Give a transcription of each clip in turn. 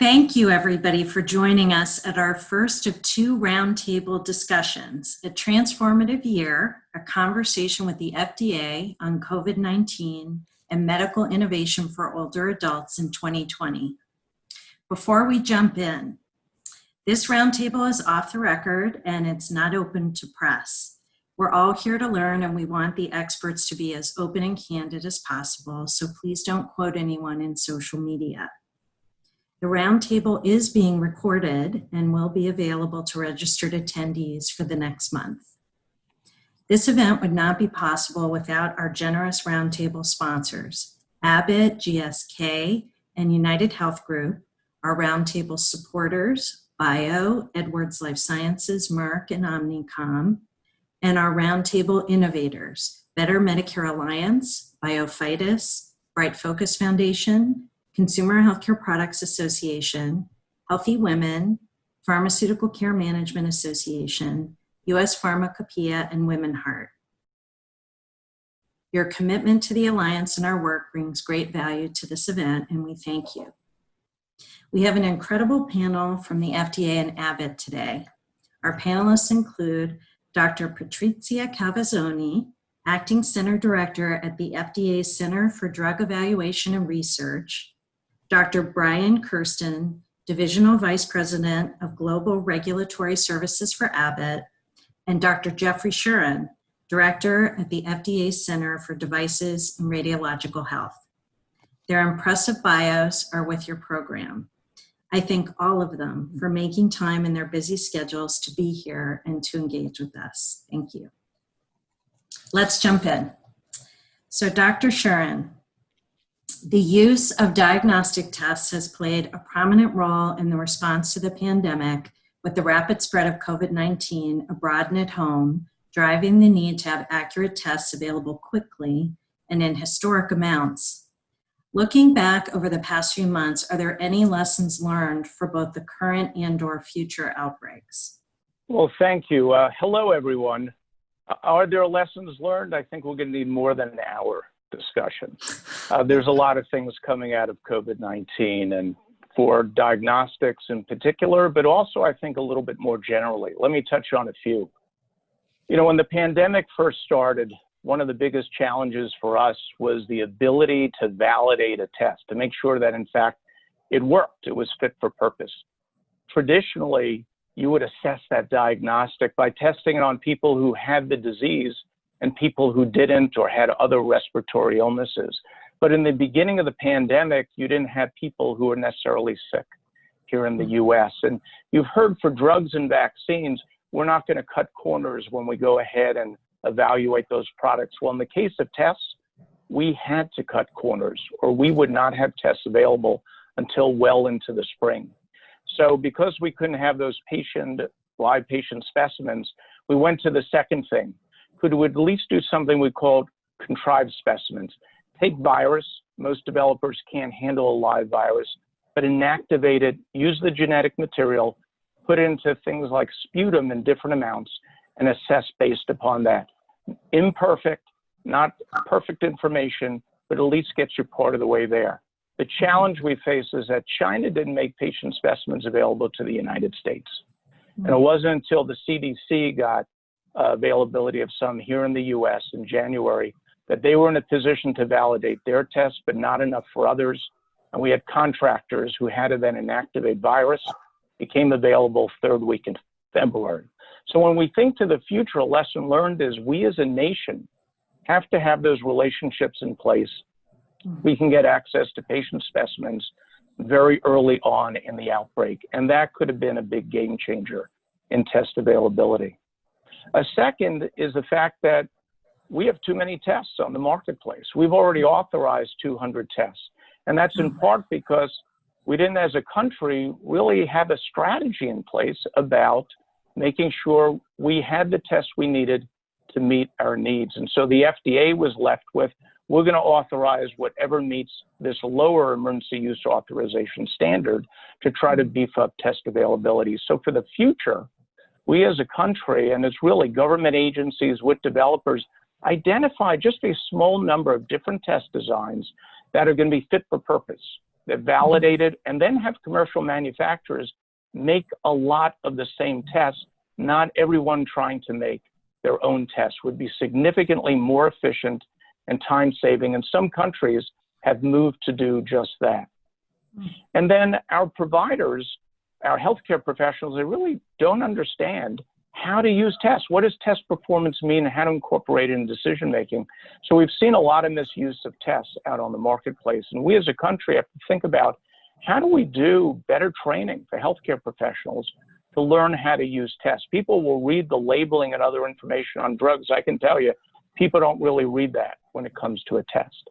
Thank you, everybody, for joining us at our first of two roundtable discussions, A Transformative Year, a conversation with the FDA on COVID-19 and medical innovation for older adults in 2020. Before we jump in, this roundtable is off the record and it's not open to press. We're all here to learn and we want the experts to be as open and candid as possible, so please don't quote anyone in social media. The roundtable is being recorded and will be available to registered attendees for the next month. This event would not be possible without our generous roundtable sponsors, Abbott, GSK, and United Health Group, our roundtable supporters, Bio, Edwards Life Sciences, Merck, and Omnicom, and our roundtable innovators, Better Medicare Alliance, BioFitus, Bright Focus Foundation, Consumer Healthcare Products Association, Healthy Women, Pharmaceutical Care Management Association, U.S. Pharmacopoeia, and Women Heart. Your commitment to the Alliance and our work brings great value to this event, and we thank you. We have an incredible panel from the FDA and Abbott today. Our panelists include Dr. Patrizia Cavazzoni, Acting Center Director at the FDA Center for Drug Evaluation and Research, Dr. Brian Kersten, Divisional Vice President of Global Regulatory Services for Abbott, and Dr. Jeffrey Shuren, Director at the FDA Center for Devices and Radiological Health. Their impressive bios are with your program. I thank all of them for making time in their busy schedules to be here and to engage with us. Thank you. Let's jump in. So Dr. Shuren, the use of diagnostic tests has played a prominent role in the response to the pandemic with the rapid spread of COVID-19 abroad and at home, driving the need to have accurate tests available quickly and in historic amounts. Looking back over the past few months, are there any lessons learned for both the current and/or future outbreaks? Well, thank you. Hello, everyone. Are there lessons learned? I think we're going to need more than an hour discussion. There's a lot of things coming out of COVID-19 and for diagnostics in particular, but also I think a little bit more generally. Let me touch on a few. You know, when the pandemic first started, one of the biggest challenges for us was the ability to validate a test, to make sure that in fact it worked, it was fit for purpose. Traditionally, you would assess that diagnostic by testing it on people who had the disease and people who didn't or had other respiratory illnesses. But in the beginning of the pandemic, you didn't have people who were necessarily sick here in the US. And you've heard for drugs and vaccines, we're not going to cut corners when we go ahead and evaluate those products. Well, in the case of tests, we had to cut corners or we would not have tests available until well into the spring. So because we couldn't have those live patient specimens, we went to the second thing. Could we at least do something we called contrived specimens? Take virus, most developers can't handle a live virus, but inactivate it, use the genetic material, put it into things like sputum in different amounts, and assess based upon that. Imperfect, not perfect information, but at least gets you part of the way there. The challenge we face is that China didn't make patient specimens available to the United States. And it wasn't until the CDC got availability of some here in the US in January that they were in a position to validate their tests, but not enough for others. And we had contractors who had to then inactivate virus, became available third week in February. So when we think to the future, a lesson learned is we as a nation have to have those relationships in place. We can get access to patient specimens very early on in the outbreak, and that could have been a big game changer in test availability. A second is the fact that we have too many tests on the marketplace. We've already authorized 200 tests, and that's in part because we didn't, as a country, really have a strategy in place about making sure we had the tests we needed to meet our needs. And so the FDA was left with, we're going to authorize whatever meets this lower emergency use authorization standard to try to beef up test availability. So for the future, we as a country, and it's really government agencies with developers, identify just a small number of different test designs that are going to be fit for purpose. they're validated, and then have commercial manufacturers make a lot of the same tests. Not everyone trying to make their own tests would be significantly more efficient and time-saving, and some countries have moved to do just that. And then our providers, our healthcare professionals, they really don't understand how to use tests. What does test performance mean and how to incorporate it in decision-making? So we've seen a lot of misuse of tests out on the marketplace. And we as a country have to think about how do we do better training for healthcare professionals to learn how to use tests. People will read the labeling and other information on drugs. I can tell you, people don't really read that when it comes to a test.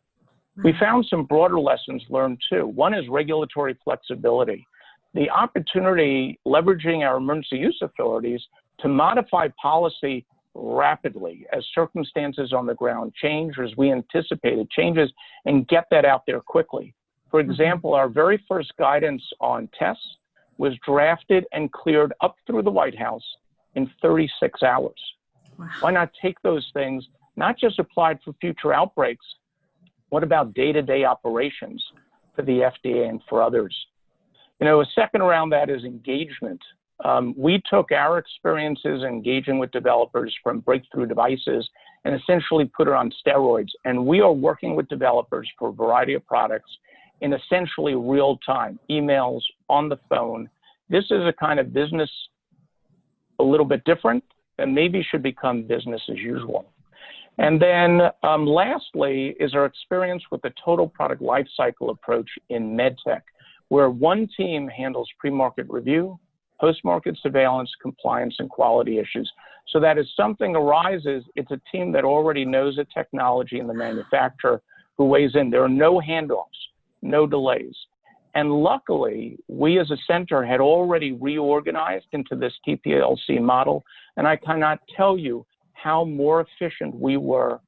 We found some broader lessons learned too. One is regulatory flexibility. The opportunity, leveraging our emergency use authorities to modify policy rapidly as circumstances on the ground change, or as we anticipated changes, and get that out there quickly. For example, our very first guidance on tests was drafted and cleared up through the White House in 36 hours. Wow. Why not take those things, not just applied for future outbreaks, what about day-to-day operations for the FDA and for others? You know, a second around that is engagement. We took our experiences engaging with developers from breakthrough devices and essentially put it on steroids. And we are working with developers for a variety of products in essentially real time, emails, on the phone. This is a kind of business a little bit different and maybe should become business as usual. And then lastly is our experience with the total product lifecycle approach in medtech, where one team handles pre-market review, post-market surveillance, compliance, and quality issues. So that if something arises, it's a team that already knows the technology and the manufacturer who weighs in. There are no handoffs, no delays. And luckily, we as a center had already reorganized into this TPLC model, and I cannot tell you how more efficient we were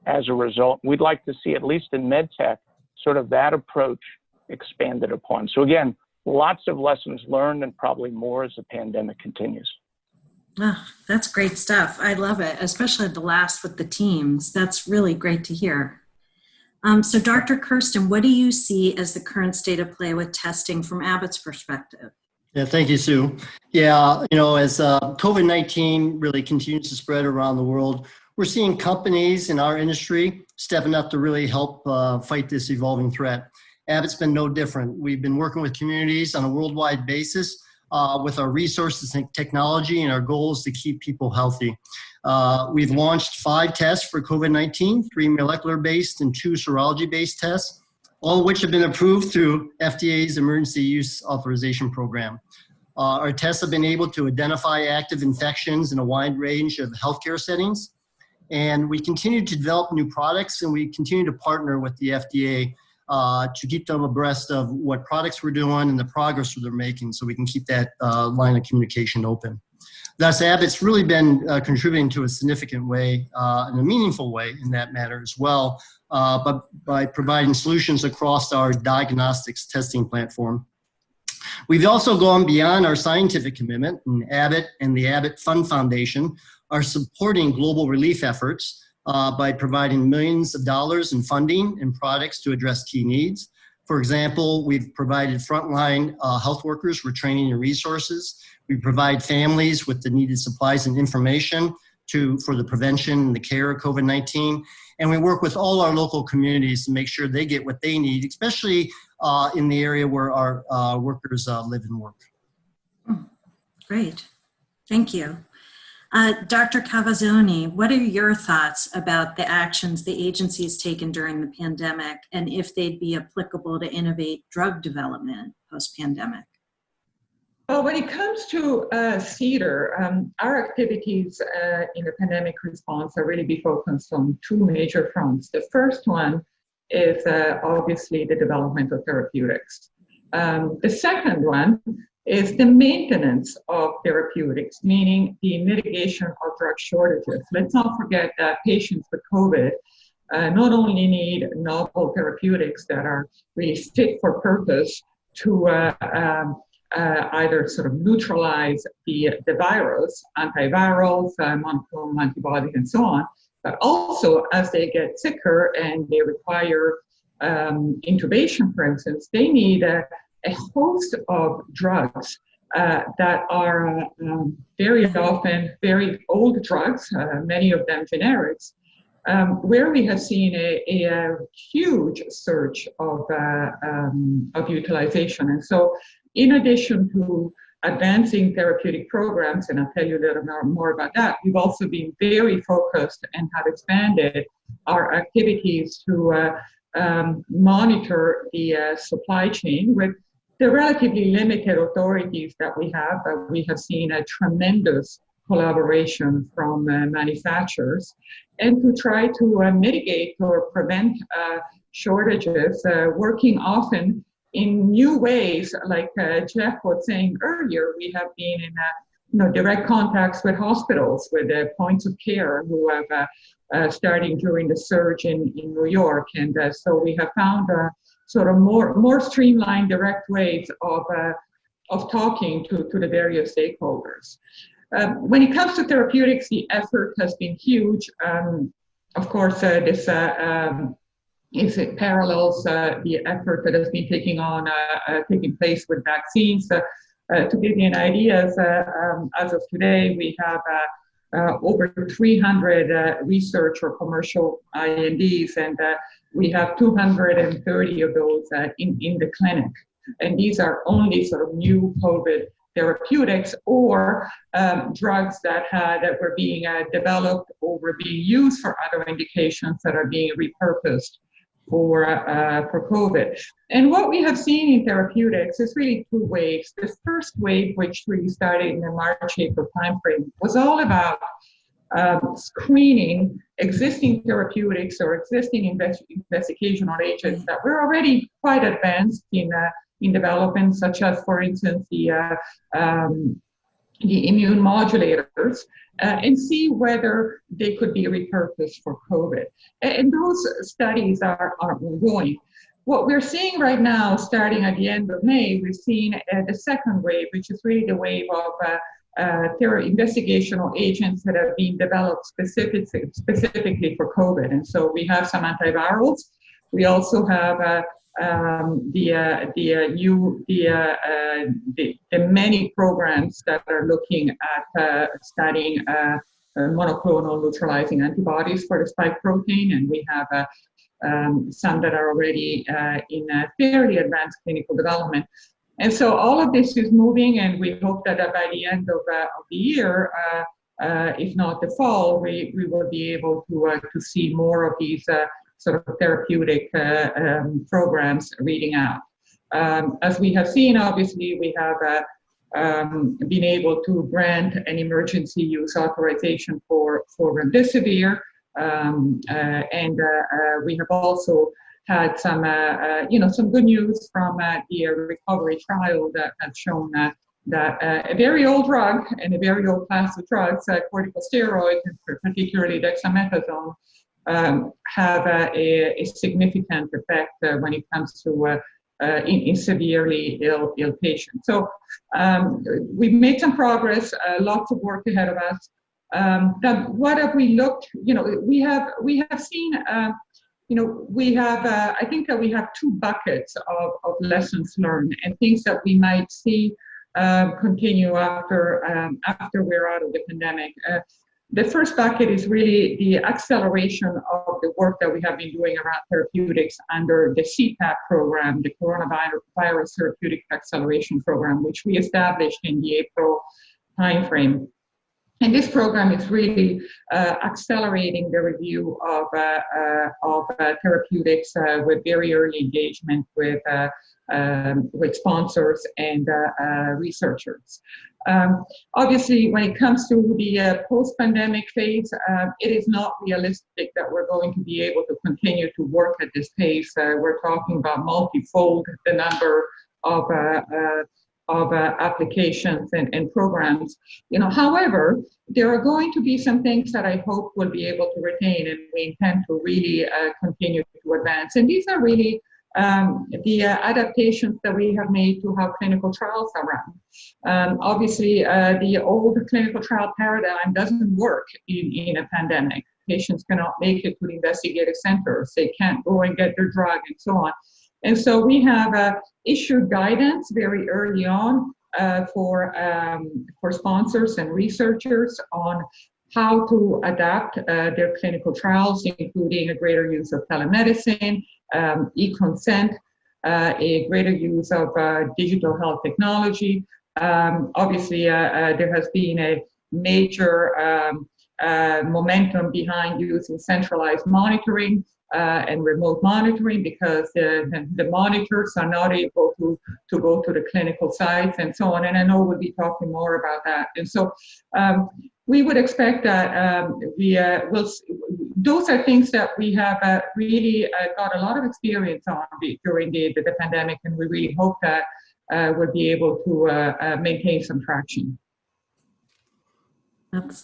as a result. We'd like to see, at least in medtech, sort of that approach expanded upon. So again, lots of lessons learned and probably more as the pandemic continues. Oh, that's great stuff. I love it, especially the last with the teams. That's really great to hear. So Dr. Kersten, what do you see as the current state of play with testing from Abbott's perspective? Yeah, thank you, Sue. Yeah, you know, as COVID-19 really continues to spread around the world, we're seeing companies in our industry stepping up to really help fight this evolving threat. Abbott's been no different. We've been working with communities on a worldwide basis with our resources and technology, and our goal is to keep people healthy. We've launched 5 tests for COVID-19, 3 molecular-based and 2 serology-based tests, all of which have been approved through FDA's Emergency Use Authorization Program. Our tests have been able to identify active infections in a wide range of healthcare settings, and we continue to develop new products, and we continue to partner with the FDA to keep them abreast of what products we're doing and the progress that they're making, so we can keep that line of communication open. Thus, Abbott's really been contributing to a significant way, in a meaningful way in that matter as well, but by providing solutions across our diagnostics testing platform. We've also gone beyond our scientific commitment, and Abbott and the Abbott Fund Foundation are supporting global relief efforts by providing millions of dollars in funding and products to address key needs. For example, we've provided frontline health workers with training and resources. We provide families with the needed supplies and information for the prevention and the care of COVID-19. And we work with all our local communities to make sure they get what they need, especially in the area where our workers live and work. Great. Thank you. Dr. Cavazzoni, what are your thoughts about the actions the agency has taken during the pandemic and if they'd be applicable to innovate drug development post-pandemic? Well, when it comes to CDER, our activities in the pandemic response are really be focused on 2 major fronts. The first one is obviously the development of therapeutics. The second one is the maintenance of therapeutics, meaning the mitigation of drug shortages. Let's not forget that patients with COVID not only need novel therapeutics that are really fit for purpose to either sort of neutralize the virus, antivirals, monoclonal antibodies, and so on, but also as they get sicker and they require intubation, for instance, they need a host of drugs that are very often very old drugs, many of them generics, where we have seen a huge surge of utilization. And so in addition to advancing therapeutic programs, and I'll tell you a little more about that, we've also been very focused and have expanded our activities to monitor the supply chain with the relatively limited authorities that we have. We have seen a tremendous collaboration from manufacturers, and to try to mitigate or prevent shortages, working often in new ways. Like Jeff was saying earlier, we have been in direct contacts with hospitals, with points of care who have starting during the surge in New York, and so we have found sort of more streamlined, direct ways of talking to the various stakeholders. When it comes to therapeutics, the effort has been huge. Of course, this it parallels the effort that has been taking place with vaccines. To give you an idea, as of today, we have over 300 research or commercial INDs, and we have 230 of those in the clinic. And these are only sort of new COVID therapeutics or drugs that were being developed or were being used for other indications that are being repurposed for COVID. And what we have seen in therapeutics is really two waves. This first wave, which really started in the March-April timeframe, was all about screening existing therapeutics or existing investigational agents that were already quite advanced in development, such as, for instance, the immune modulators, and see whether they could be repurposed for COVID. And those studies are ongoing. What we're seeing right now, starting at the end of May, we've seen the second wave, which is really the wave of investigational agents that have been developed specifically for COVID. And so we have some antivirals. We also have the many programs that are looking at studying monoclonal neutralizing antibodies for the spike protein, and we have some that are already in fairly advanced clinical development. And so all of this is moving, and we hope that by the end of the year, if not the fall, we will be able to see more of these sort of therapeutic programs reading out. As we have seen, obviously, we have been able to grant an emergency use authorization for remdesivir, and we have also had some, some good news from the recovery trial that have shown that a very old drug and a very old class of drugs, corticosteroids, and particularly dexamethasone, have a significant effect when it comes to in severely ill patients. So we've made some progress, lots of work ahead of us. What have we looked? We have seen. I think that we have two buckets of lessons learned and things that we might see continue after we're out of the pandemic. The first bucket is really the acceleration of the work that we have been doing around therapeutics under the CTAP program, the Coronavirus Therapeutic Acceleration Program, which we established in the April timeframe. And this program is really accelerating the review of therapeutics with very early engagement with sponsors and researchers. Obviously, when it comes to the post-pandemic phase, it is not realistic that we're going to be able to continue to work at this pace. We're talking about multifold the number of applications and programs. However, there are going to be some things that I hope we'll be able to retain, and we intend to really continue to advance. And these are really the adaptations that we have made to how clinical trials are run. Obviously, the old clinical trial paradigm doesn't work in a pandemic. patients cannot make it to the investigative centers, they can't go and get their drug, and so on. And so we have issued guidance very early on for sponsors and researchers on how to adapt their clinical trials, including a greater use of telemedicine, e-consent, a greater use of digital health technology. Obviously, there has been a major momentum behind using centralized monitoring and remote monitoring, because the monitors are not able to go to the clinical sites and so on. And I know we'll be talking more about that. And so we would expect that those are things that we have really got a lot of experience on during the pandemic, and we really hope that we'll be able to maintain some traction.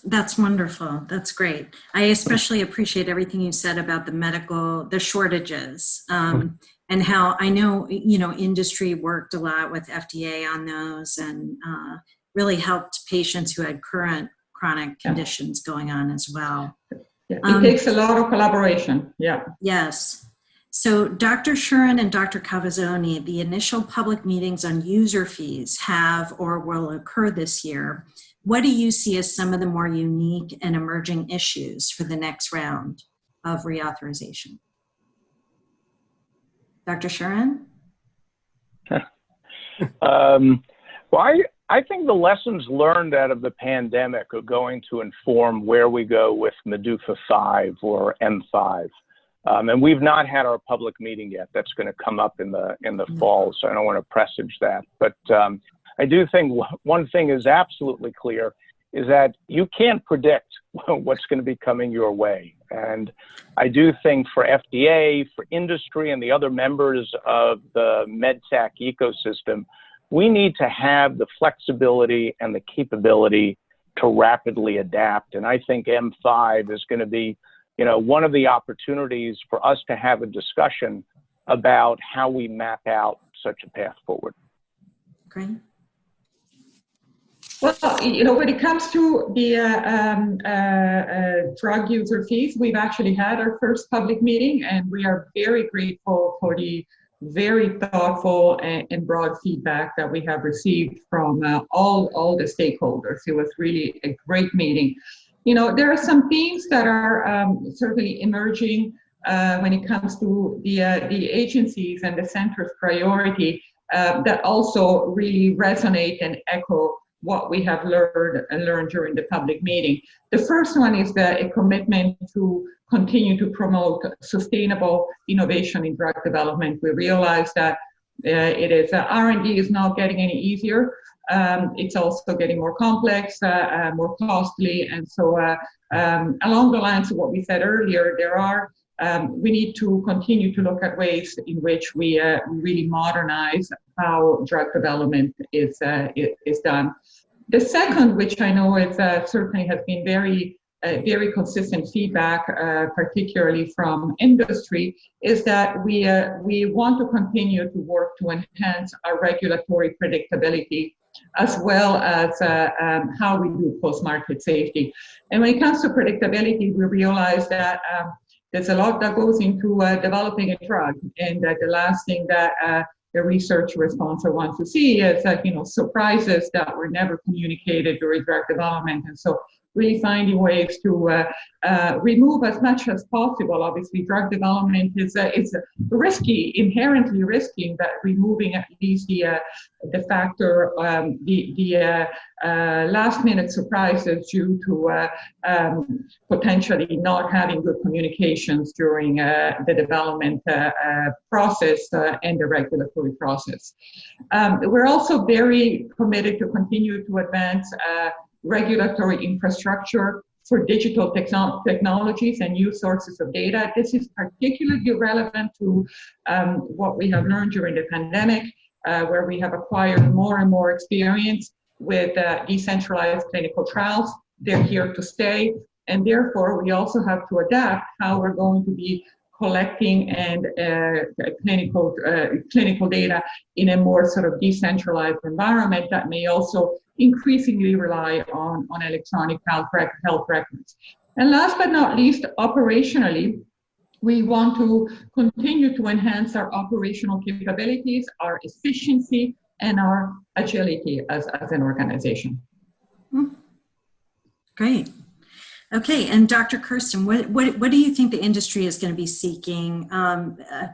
That's wonderful. That's great. I especially appreciate everything you said about the shortages, and how I know, industry worked a lot with FDA on those, and really helped patients who had current chronic conditions going on as well. Yeah, it takes a lot of collaboration. Yeah. Yes. So Dr. Shuren and Dr. Cavazzoni, the initial public meetings on user fees have or will occur this year. What do you see as some of the more unique and emerging issues for the next round of reauthorization? Dr. Shuren? Well, I think the lessons learned out of the pandemic are going to inform where we go with MEDUFA 5 or M5. And we've not had our public meeting yet. That's going to come up in the fall, so I don't want to presage that. But I do think one thing is absolutely clear, is that you can't predict what's going to be coming your way. And I do think for FDA, for industry, and the other members of the MedTech ecosystem, we need to have the flexibility and the capability to rapidly adapt. And I think M5 is going to be, one of the opportunities for us to have a discussion about how we map out such a path forward. Great. Well, when it comes to the drug user fees, we've actually had our first public meeting, and we are very grateful for the very thoughtful and broad feedback that we have received from all the stakeholders. It was really a great meeting. There are some themes that are certainly emerging when it comes to the agencies and the center's priority that also really resonate and echo what we have learned during the public meeting. The first one is a commitment to continue to promote sustainable innovation in drug development. We realize that R&D is not getting any easier. It's also getting more complex, more costly, and so along the lines of what we said earlier, we need to continue to look at ways in which we really modernize how drug development is done. The second, which I know is certainly has been very consistent feedback, particularly from industry, is that we want to continue to work to enhance our regulatory predictability, as well as how we do post-market safety. And when it comes to predictability, we realize that there's a lot that goes into developing a drug, and that the last thing that the research sponsor wants to see is surprises that were never communicated during drug development. And so really finding ways to remove as much as possible. Obviously, drug development is risky, inherently risky, but removing at least the factor, the last-minute surprises due to potentially not having good communications during the development process and the regulatory process. We're also very committed to continue to advance regulatory infrastructure for digital technologies and new sources of data. This is particularly relevant to what we have learned during the pandemic, where we have acquired more and more experience with decentralized clinical trials. They're here to stay, and therefore we also have to adapt how we're going to be collecting and clinical data in a more sort of decentralized environment that may also increasingly rely on electronic health records. And last but not least, operationally, we want to continue to enhance our operational capabilities, our efficiency, and our agility as an organization. Great. Okay, and Dr. Kersten, what do you think the industry is going to be seeking,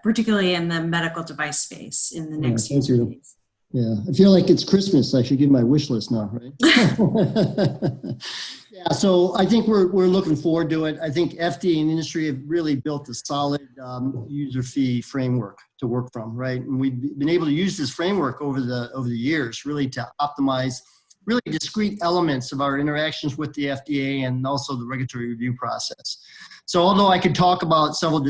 particularly in the medical device space in the next few days? Yeah, I feel like it's Christmas. I should give my wish list now, right? Yeah, so I think we're looking forward to it. I think FDA and industry have really built a solid user fee framework to work from, right? And we've been able to use this framework over the years really to optimize really discrete elements of our interactions with the FDA and also the regulatory review process. So although I could talk about several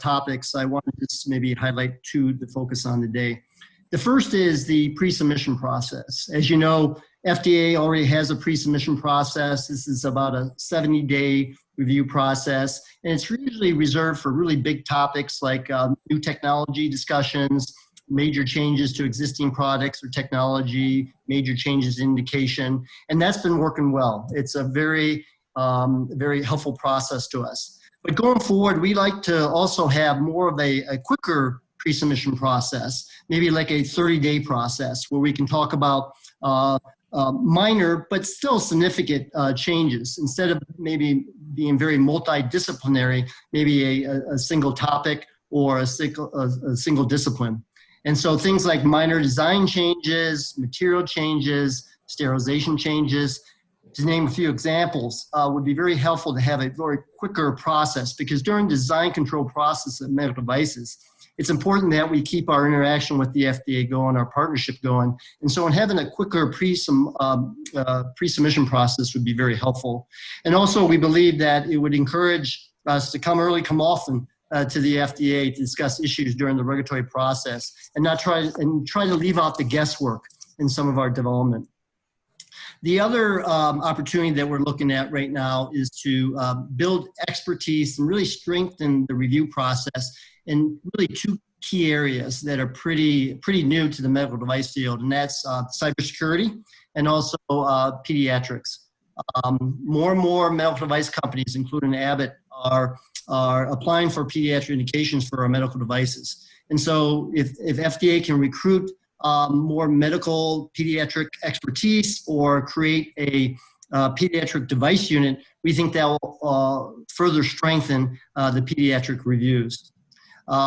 topics, I wanted to just maybe highlight two to focus on today. The first is the pre-submission process. As you know, FDA already has a pre-submission process. This is about a 70-day review process, and it's usually reserved for really big topics like new technology discussions, major changes to existing products or technology, major changes in indication, and that's been working well. It's a very, very helpful process to us. But going forward, we like to also have more of a quicker pre-submission process, maybe like a 30-day process where we can talk about minor but still significant changes. Instead of maybe being very multidisciplinary, maybe a single topic or a single discipline. And so things like minor design changes, material changes, sterilization changes, to name a few examples, would be very helpful to have a very quicker process, because during design control process of medical devices, it's important that we keep our interaction with the FDA going, our partnership going. And so in having a quicker pre-submission process would be very helpful. And also we believe that it would encourage us to come early, come often to the FDA to discuss issues during the regulatory process and not try to leave out the guesswork in some of our development. The other opportunity that we're looking at right now is to build expertise and really strengthen the review process in really two key areas that are pretty new to the medical device field, and that's cybersecurity and also pediatrics. More and more medical device companies, including Abbott, are applying for pediatric indications for our medical devices. And so if FDA can recruit more medical pediatric expertise or create a pediatric device unit, we think that will further strengthen the pediatric reviews.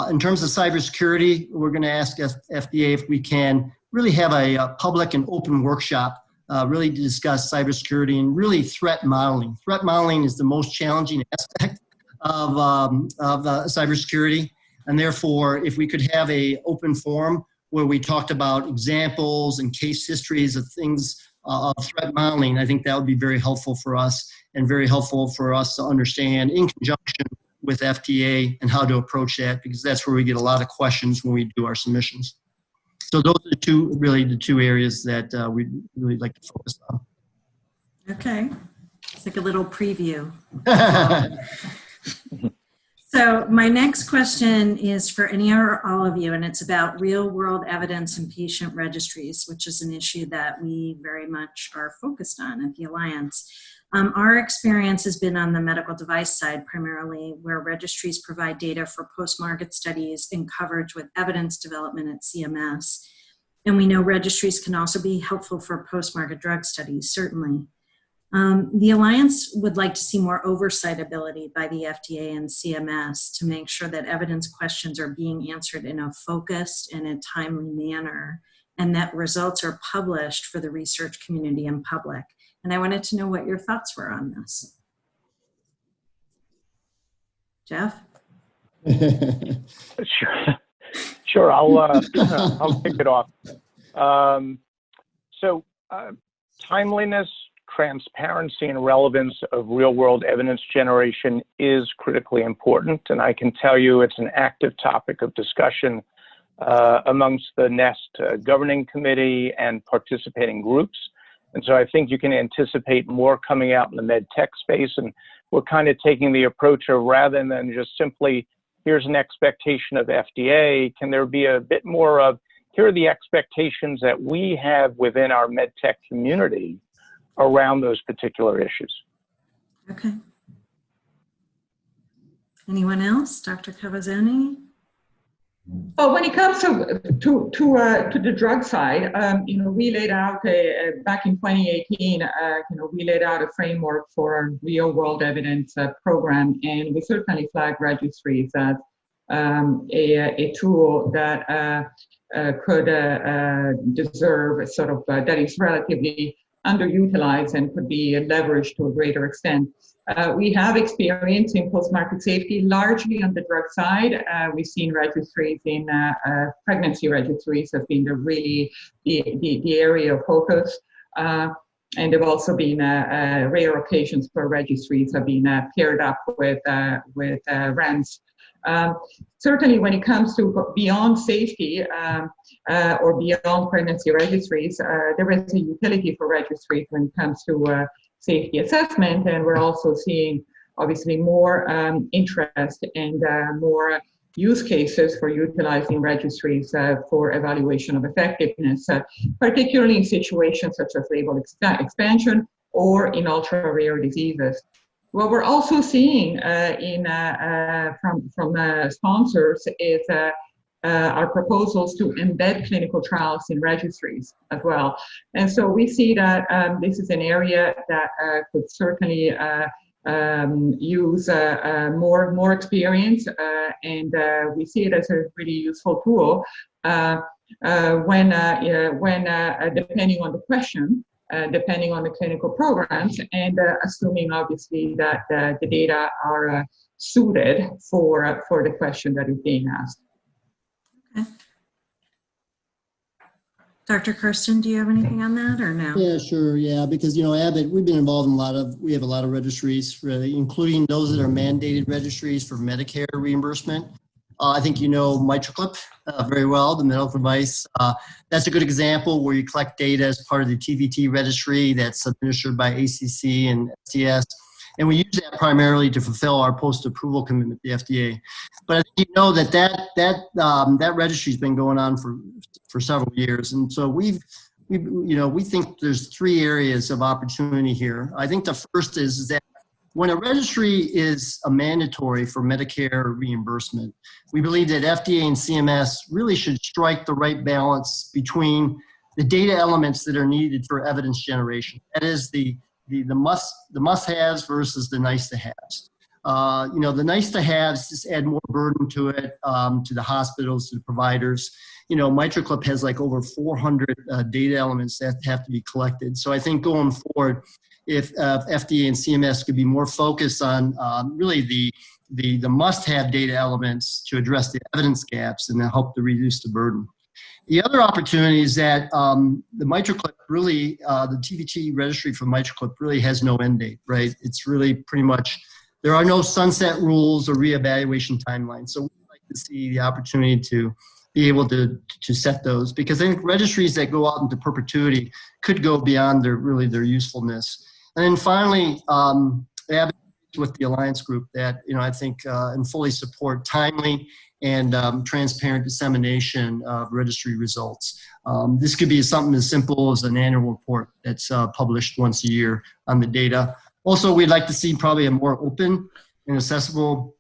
In terms of cybersecurity, we're going to ask FDA if we can really have a public and open workshop really to discuss cybersecurity and really threat modeling. Threat modeling is the most challenging aspect of cybersecurity, and therefore if we could have an open forum where we talked about examples and case histories of things of threat modeling, I think that would be very helpful for us and very helpful for us to understand in conjunction with FDA and how to approach that, because that's where we get a lot of questions when we do our submissions. So those are the two areas that we'd really like to focus on. Okay, it's like a little preview. So my next question is for any or all of you, and it's about real-world evidence and patient registries, which is an issue that we very much are focused on at the Alliance. Our experience has been on the medical device side primarily, where registries provide data for post-market studies and coverage with evidence development at CMS. And we know registries can also be helpful for post-market drug studies, certainly. The Alliance would like to see more oversight ability by the FDA and CMS to make sure that evidence questions are being answered in a focused and a timely manner, and that results are published for the research community and public. And I wanted to know what your thoughts were on this. Jeff? Sure. I'll kick it off. Timeliness, transparency, and relevance of real-world evidence generation is critically important, and I can tell you it's an active topic of discussion amongst the NEST governing committee and participating groups. And so I think you can anticipate more coming out in the med tech space, and we're kind of taking the approach of, rather than just simply, here's an expectation of FDA, can there be a bit more of, here are the expectations that we have within our med tech community around those particular issues. Okay. Anyone else? Dr. Cavazzoni? Well, when it comes to the drug side, we laid out back in 2018, we laid out a framework for a real-world evidence program, and we certainly flagged registries as a tool that could deserve sort of that is relatively underutilized and could be leveraged to a greater extent. We have experience in post-market safety, largely on the drug side. We've seen registries in pregnancy registries have been the area of focus. And there have also been rare occasions where registries have been paired up with REMS. Certainly when it comes to beyond safety or beyond pregnancy registries, there is a utility for registries when it comes to safety assessment, and we're also seeing obviously more interest and more use cases for utilizing registries for evaluation of effectiveness, particularly in situations such as label expansion or in ultra-rare diseases. What we're also seeing from sponsors is our proposals to embed clinical trials in registries as well. And so we see that this is an area that could certainly use more experience, and we see it as a really useful tool when depending on the question, depending on the clinical programs, and assuming obviously that the data are suited for the question that is being asked. Okay. Dr. Kersten, do you have anything on that or no? Yeah, sure. Yeah, because, Abbott, we've been involved in we have a lot of registries, really, including those that are mandated registries for Medicare reimbursement. I think MitraClip very well, the medical device. That's a good example where you collect data as part of the TVT registry that's administered by ACC and STS. And we use that primarily to fulfill our post-approval commitment to the FDA. But I think that registry has been going on for several years. And so we think there's three areas of opportunity here. I think the first is that when a registry is a mandatory for Medicare reimbursement, we believe that FDA and CMS really should strike the right balance between the data elements that are needed for evidence generation. That is the must-haves versus the nice-to-haves. The nice-to-haves just add more burden to it, to the hospitals, to the providers. MitraClip has like over 400 data elements that have to be collected. So I think going forward, if FDA and CMS could be more focused on really the must-have data elements to address the evidence gaps and to help to reduce the burden. The other opportunity is that the MitraClip really, the TVT registry for MitraClip really has no end date, right? It's really pretty much, there are no sunset rules or reevaluation timelines. So we'd like to see the opportunity to be able to set those, because I think registries that go out into perpetuity could go beyond their usefulness. And then finally, Abbott with the Alliance Group that, I think and fully support timely and transparent dissemination of registry results. This could be something as simple as an annual report that's published once a year on the data. Also, we'd like to see probably a more open and accessible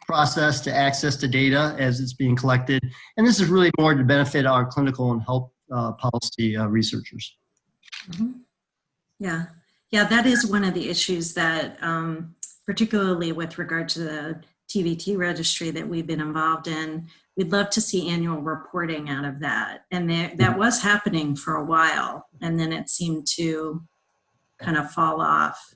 process to access the data as it's being collected. And this is really more to benefit our clinical and health policy researchers. Mm-hmm. Yeah, that is one of the issues that, particularly with regard to the TVT registry that we've been involved in, we'd love to see annual reporting out of that. And that was happening for a while, and then it seemed to kind of fall off.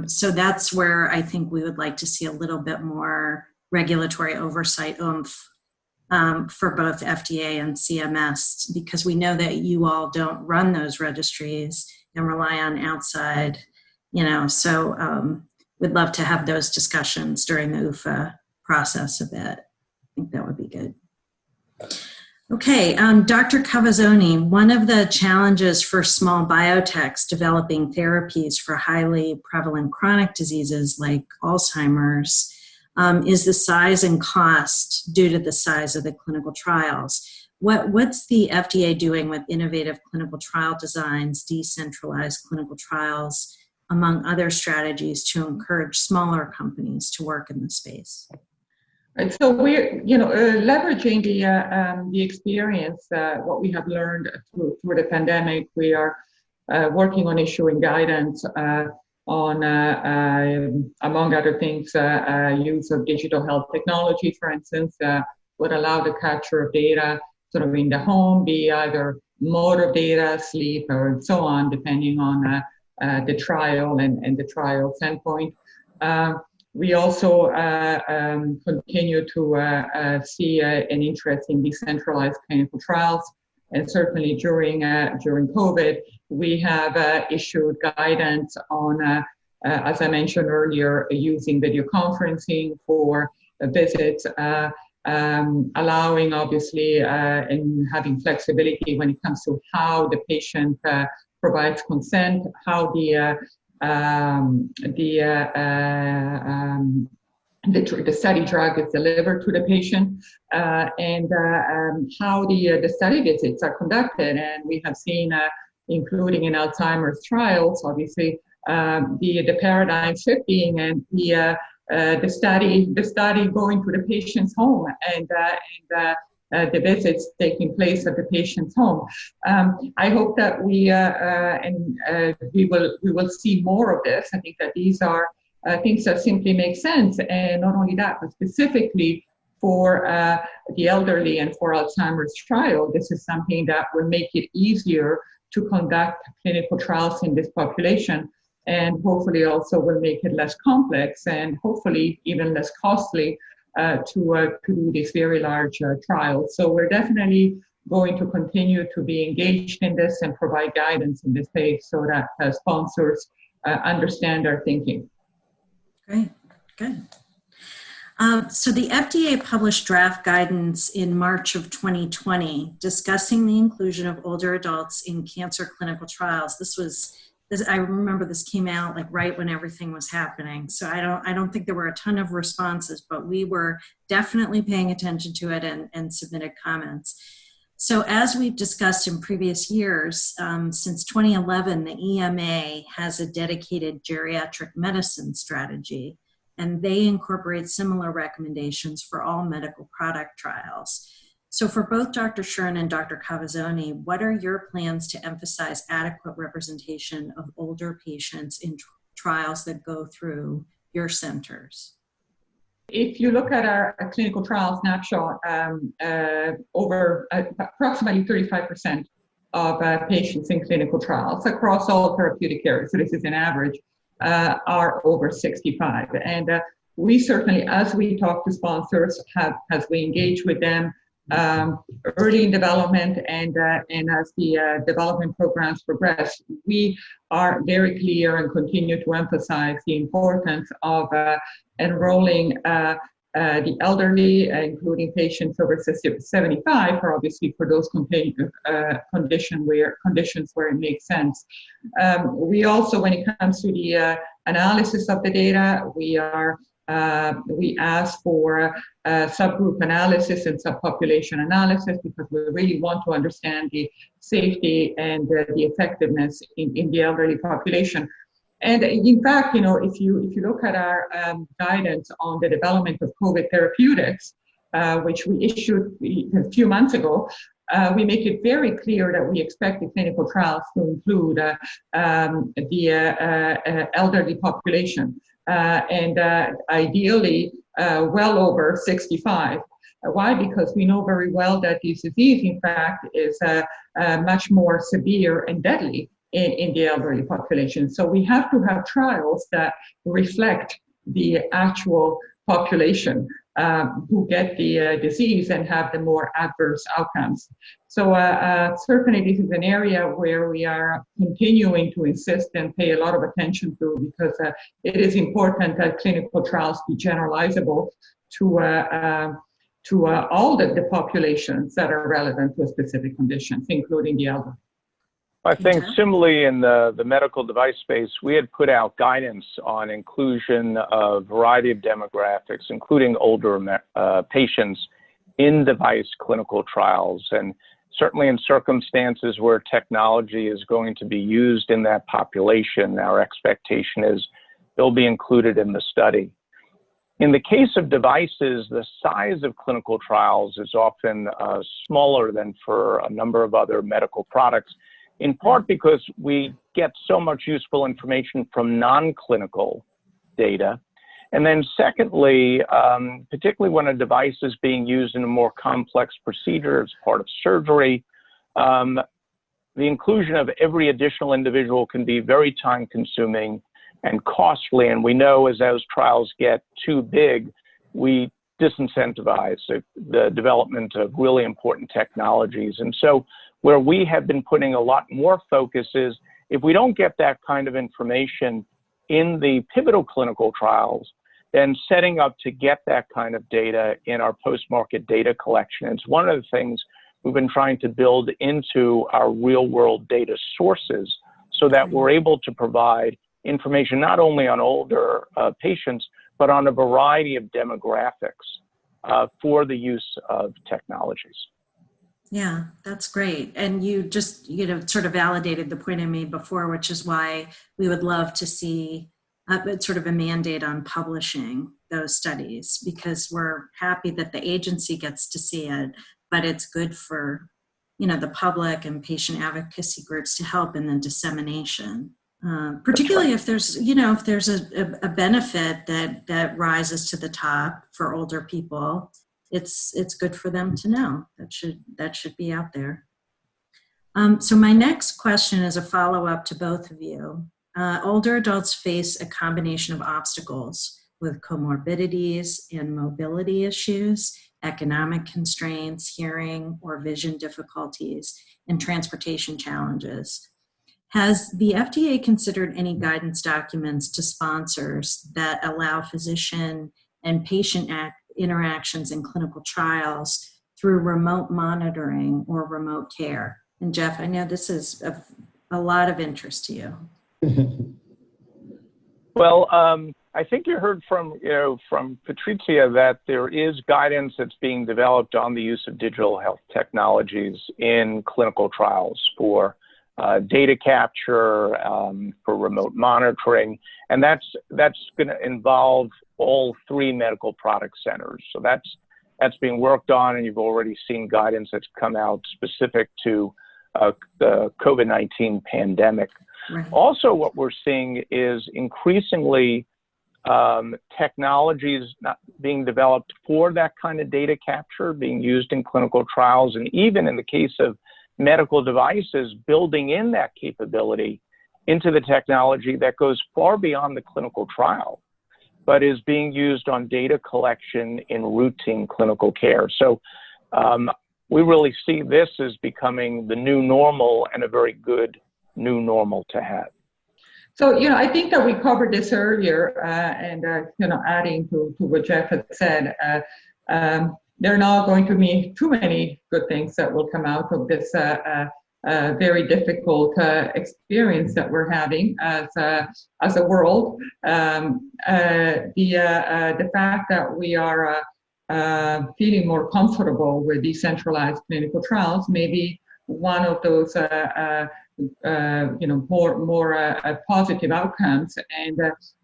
So that's where I think we would like to see a little bit more regulatory oversight for both FDA and CMS, because we know that you all don't run those registries and rely on outside, so we'd love to have those discussions during the UFA process a bit. I think that would be good. Okay, Dr. Cavazzoni, one of the challenges for small biotechs developing therapies for highly prevalent chronic diseases like Alzheimer's is the size and cost due to the size of the clinical trials. What's the FDA doing with innovative clinical trial designs, decentralized clinical trials, among other strategies to encourage smaller companies to work in the space? And so we're, leveraging the experience, what we have learned through the pandemic. We are working on issuing guidance on, among other things, use of digital health technology, for instance, would allow the capture of data sort of in the home, be either motor data, sleep, or so on, depending on the trial and the trial endpoint. We also continue to see an interest in decentralized clinical trials, and certainly during COVID, we have issued guidance on, as I mentioned earlier, using video conferencing for visits, allowing obviously and having flexibility when it comes to how the patient provides consent, how the study drug is delivered to the patient, and how the study visits are conducted. And we have seen, including in Alzheimer's trials, obviously, the paradigm shifting and the study going to the patient's home, and the visits taking place at the patient's home. I hope that we will see more of this. I think that these are things that simply make sense, and not only that, but specifically for the elderly and for Alzheimer's trial, this is something that will make it easier to conduct clinical trials in this population, and hopefully also will make it less complex and hopefully even less costly to do these very large trials. So we're definitely going to continue to be engaged in this and provide guidance in this space so that sponsors understand our thinking. Great, good. So the FDA published draft guidance in March of 2020 discussing the inclusion of older adults in cancer clinical trials. I remember this came out like right when everything was happening. So I don't think there were a ton of responses, but we were definitely paying attention to it and submitted comments. So as we've discussed in previous years, since 2011, the EMA has a dedicated geriatric medicine strategy, and they incorporate similar recommendations for all medical product trials. So for both Dr. Shuren and Dr. Cavazzoni, what are your plans to emphasize adequate representation of older patients in trials that go through your centers? If you look at our clinical trial snapshot, over approximately 35% of patients in clinical trials across all therapeutic areas, so this is an average, are over 65. And we certainly, as we talk to sponsors, as we engage with them, early in development and as the development programs progress, we are very clear and continue to emphasize the importance of enrolling the elderly, including patients over 75, obviously for those conditions where it makes sense. We also, when it comes to the analysis of the data, we ask for subgroup analysis and subpopulation analysis because we really want to understand the safety and the effectiveness in the elderly population. And in fact, if you look at our guidance on the development of COVID therapeutics, which we issued a few months ago, we make it very clear that we expect the clinical trials to include the elderly population. And ideally, well over 65. Why? Because we know very well that this disease, in fact, is much more severe and deadly in the elderly population. So we have to have trials that reflect the actual population who get the disease and have the more adverse outcomes. So certainly this is an area where we are continuing to insist and pay a lot of attention to, because it is important that clinical trials be generalizable to all the populations that are relevant to a specific conditions, including the elderly. I think similarly in the medical device space, we had put out guidance on inclusion of a variety of demographics, including older patients in device clinical trials. And certainly in circumstances where technology is going to be used in that population, our expectation is they'll be included in the study. In the case of devices, the size of clinical trials is often smaller than for a number of other medical products, in part because we get so much useful information from non-clinical data. And then secondly, particularly when a device is being used in a more complex procedure as part of surgery, the inclusion of every additional individual can be very time-consuming and costly. And we know as those trials get too big, we disincentivize the development of really important technologies. And so where we have been putting a lot more focus is if we don't get that kind of information in the pivotal clinical trials, then setting up to get that kind of data in our post-market data collection. It's one of the things we've been trying to build into our real-world data sources so that we're able to provide information not only on older patients, but on a variety of demographics for the use of technologies. Yeah, that's great. And you just, sort of validated the point I made before, which is why we would love to see sort of a mandate on publishing those studies, because we're happy that the agency gets to see it, but it's good for, the public and patient advocacy groups to help in the dissemination. Particularly if there's, if there's a benefit that rises to the top for older people, it's good for them to know. That should be out there. So my next question is a follow-up to both of you. Older adults face a combination of obstacles with comorbidities and mobility issues, economic constraints, hearing or vision difficulties, and transportation challenges. Has the FDA considered any guidance documents to sponsors that allow physician and patient interactions in clinical trials through remote monitoring or remote care? And Jeff, I know this is of a lot of interest to you. Well, I think you heard from Patrizia that there is guidance that's being developed on the use of digital health technologies in clinical trials for data capture, for remote monitoring, and that's going to involve all three medical product centers. So that's being worked on, and you've already seen guidance that's come out specific to the COVID-19 pandemic. Right. Also, what we're seeing is increasingly technologies not being developed for that kind of data capture being used in clinical trials, and even in the case of medical devices, building in that capability into the technology that goes far beyond the clinical trial, but is being used on data collection in routine clinical care. So we really see this as becoming the new normal, and a very good new normal to have. So, I think that we covered this earlier, and, adding to what Jeff had said, there are not going to be too many good things that will come out of this very difficult experience that we're having as a world. The fact that we are feeling more comfortable with decentralized clinical trials may be one of those more positive outcomes. And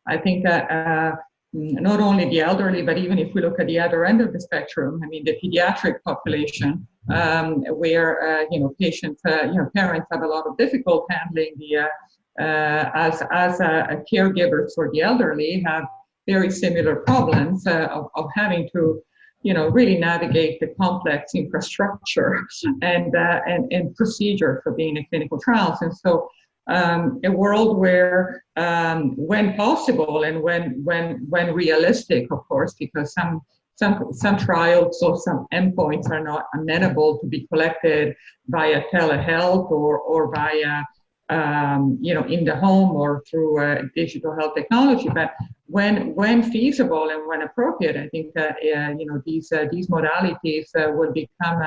I think that not only the elderly, but even if we look at the other end of the spectrum, the pediatric population, where patients, parents have a lot of difficulty handling the as a caregivers for the elderly, have very similar problems of having to really navigate the complex infrastructure and procedure for being in clinical trials. And so a world where, when possible and when realistic, of course, because some trials or some endpoints are not amenable to be collected via telehealth or via in the home or through digital health technology. But when feasible and when appropriate, I think that these modalities will become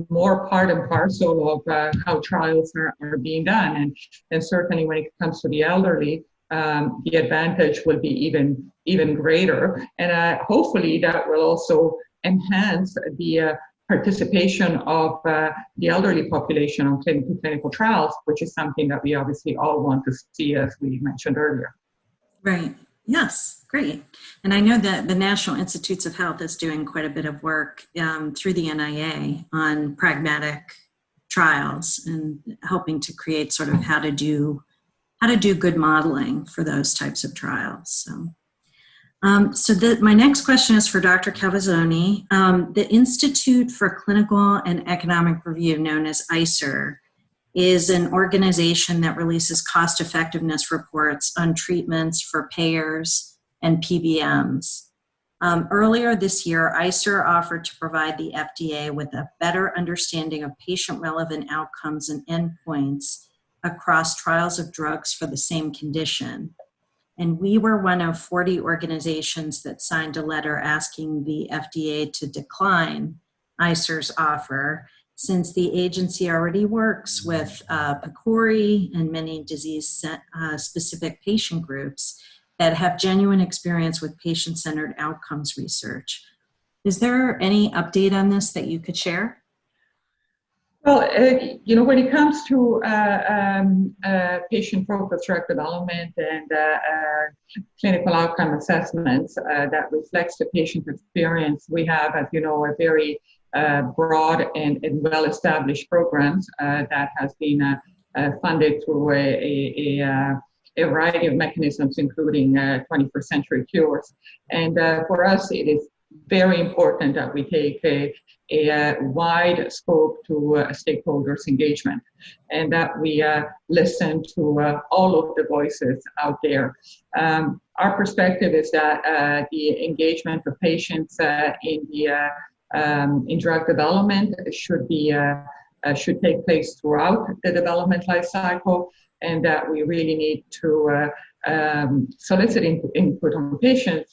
more part and parcel of how trials are being done. And certainly when it comes to the elderly, the advantage will be even greater. And hopefully that will also enhance the participation of the elderly population on clinical trials, which is something that we obviously all want to see, as we mentioned earlier. Right. Yes. Great. And I know that the National Institutes of Health is doing quite a bit of work through the NIA on pragmatic trials and helping to create sort of how to do good modeling for those types of trials. So. My next question is for Dr. Calvazzoni. The Institute for Clinical and Economic Review, known as ICER, is an organization that releases cost effectiveness reports on treatments for payers and PBMs. Earlier this year, ICER offered to provide the FDA with a better understanding of patient-relevant outcomes and endpoints across trials of drugs for the same condition. And we were one of 40 organizations that signed a letter asking the FDA to decline ICER's offer, since the agency already works with PCORI and many disease-specific patient groups that have genuine experience with patient-centered outcomes research. Is there any update on this that you could share? Well, when it comes to patient-focused drug development and clinical outcome assessments that reflects the patient experience, we have, as you know, a very broad and well-established programs that has been funded through a variety of mechanisms, including 21st Century Cures. And for us, it is very important that we take a wide scope to stakeholders' engagement, and that we listen to all of the voices out there. Our perspective is that the engagement of patients in drug development should take place throughout the development life cycle, and that we really need to solicit input from patients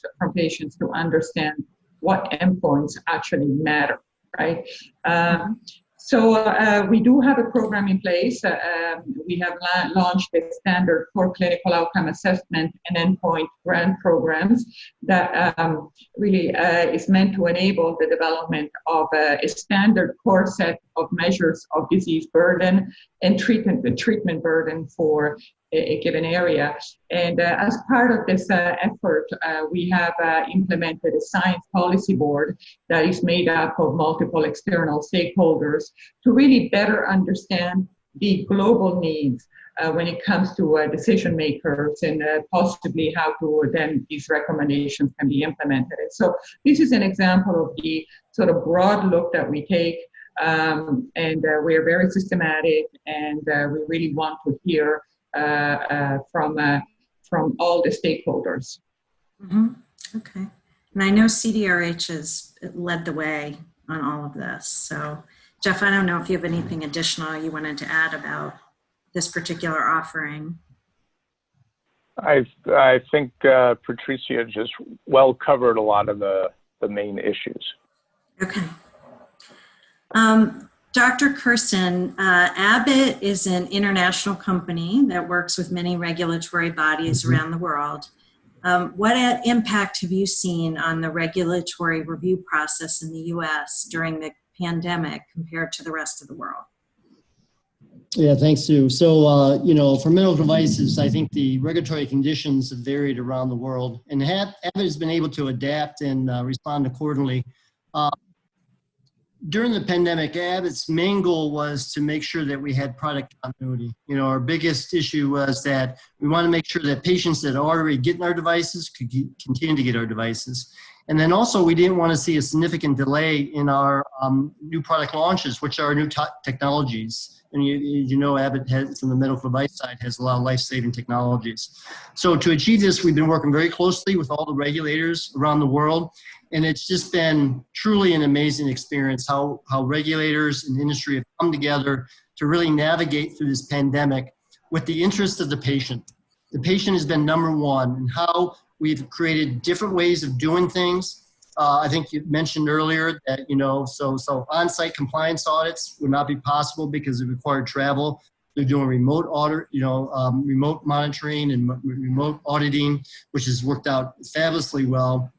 to understand what endpoints actually matter, right? So we do have a program in place. We have launched a standard for clinical outcome assessment and endpoint grant programs that really is meant to enable the development of a standard core set of measures of disease burden and treatment burden for a given area. And as part of this effort, we have implemented a science policy board that is made up of multiple external stakeholders to really better understand the global needs when it comes to decision makers and possibly how to then these recommendations can be implemented. So this is an example of the sort of broad look that we take, and we're very systematic, and we really want to hear from all the stakeholders. Mm-hmm. Okay. And I know CDRH has led the way on all of this. So, Jeff, I don't know if you have anything additional you wanted to add about this particular offering. I think Patricia just well covered a lot of the main issues. Okay. Dr. Kersten, Abbott is an international company that works with many regulatory bodies around the world. What impact have you seen on the regulatory review process in the U.S. during the pandemic compared to the rest of the world? Yeah, thanks, Sue. So, for medical devices, I think the regulatory conditions have varied around the world, and Abbott has been able to adapt and respond accordingly. During the pandemic, Abbott's main goal was to make sure that we had product continuity. Our biggest issue was that we want to make sure that patients that are already getting our devices could continue to get our devices. And then also, we didn't want to see a significant delay in our new product launches, which are new technologies. And Abbott has, from the medical device side, has a lot of life-saving technologies. So to achieve this, we've been working very closely with all the regulators around the world. And it's just been truly an amazing experience how regulators and industry have come together to really navigate through this pandemic with the interest of the patient. The patient has been number one, and how we've created different ways of doing things. I think you mentioned earlier that, so on-site compliance audits would not be possible because it required travel. They're doing remote audit, remote monitoring and remote auditing, which has worked out fabulously well.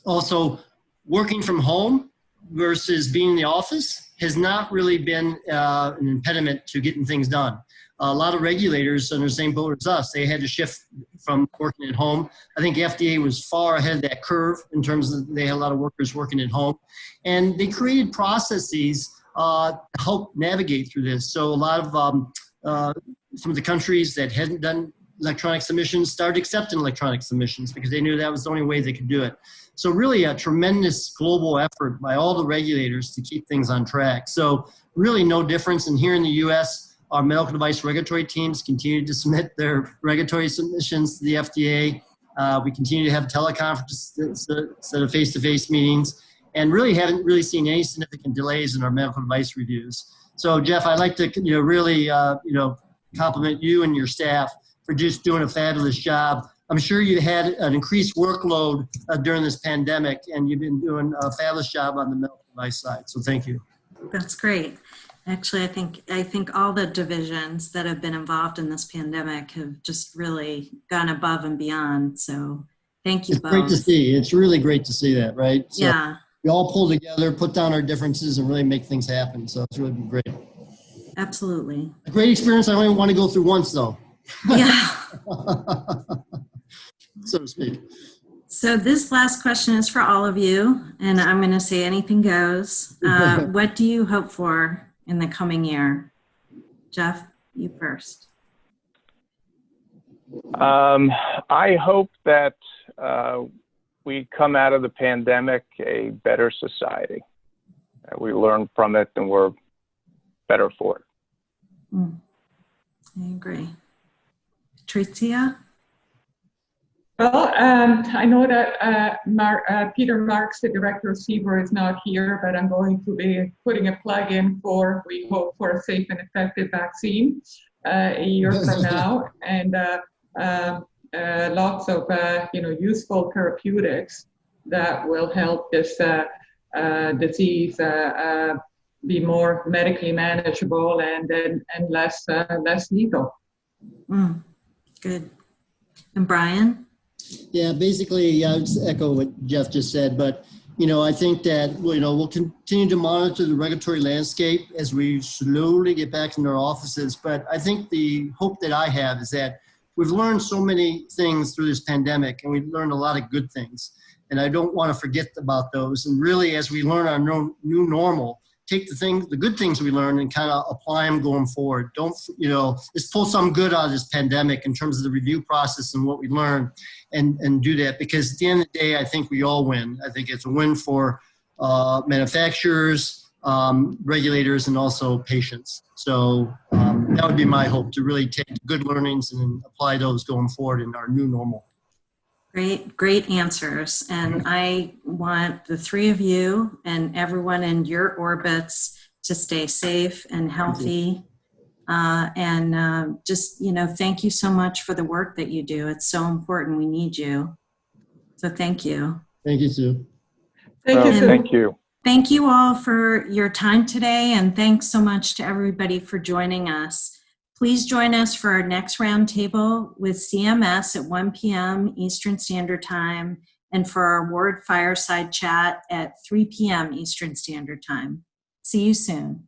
Also, working from home versus being in the office has not really been an impediment to getting things done. A lot of regulators are in the same boat as us. They had to shift from working at home. I think FDA was far ahead of that curve in terms of they had a lot of workers working at home. And they created processes to help navigate through this. So a lot of some of the countries that hadn't done electronic submissions started accepting electronic submissions because they knew that was the only way they could do it. So really a tremendous global effort by all the regulators to keep things on track. So really no difference. And here in the US, our medical device regulatory teams continue to submit their regulatory submissions to the FDA. We continue to have teleconferences instead of face-to-face meetings, and really haven't really seen any significant delays in our medical device reviews. So Jeff, I'd like to really compliment you and your staff for just doing a fabulous job. I'm sure you had an increased workload during this pandemic, and you've been doing a fabulous job on the medical device side. So thank you. That's great. Actually, I think all the divisions that have been involved in this pandemic have just really gone above and beyond. So thank you both. It's great to see. It's really great to see that, right? So yeah. We all pull together, put down our differences, and really make things happen. So it's really been great. Absolutely. A great experience I only want to go through once, though. Yeah. So to speak. So this last question is for all of you, and I'm going to say anything goes. What do you hope for in the coming year? Jeff, you first. I hope that we come out of the pandemic a better society. We learn from it and we're better for it. I agree. Tricia? Well, I know that Peter Marks, the director of CDER, is not here, but I'm going to be putting a plug in for, we hope, for a safe and effective vaccine a year from now, and lots of useful therapeutics that will help this disease be more medically manageable and less lethal. Good. And Brian? Yeah, basically, I would echo what Jeff just said, but I think that we'll continue to monitor the regulatory landscape as we slowly get back into our offices. But I think the hope that I have is that we've learned so many things through this pandemic, and we've learned a lot of good things. And I don't want to forget about those. And really, as we learn our new normal, take the good things we learn and kind of apply them going forward. Don't, just pull some good out of this pandemic in terms of the review process and what we learned and do that. Because at the end of the day, I think we all win. I think it's a win for manufacturers, regulators, and also patients. So that would be my hope, to really take good learnings and apply those going forward in our new normal. Great answers. And I want the three of you and everyone in your orbits to stay safe and healthy. Just, thank you so much for the work that you do. It's so important. We need you. So thank you. Thank you, Sue. Thank you, Sue. Thank you. Thank you all for your time today. And thanks so much to everybody for joining us. Please join us for our next roundtable with CMS at 1 p.m. Eastern Standard Time and for our award fireside chat at 3 p.m. Eastern Standard Time. See you soon.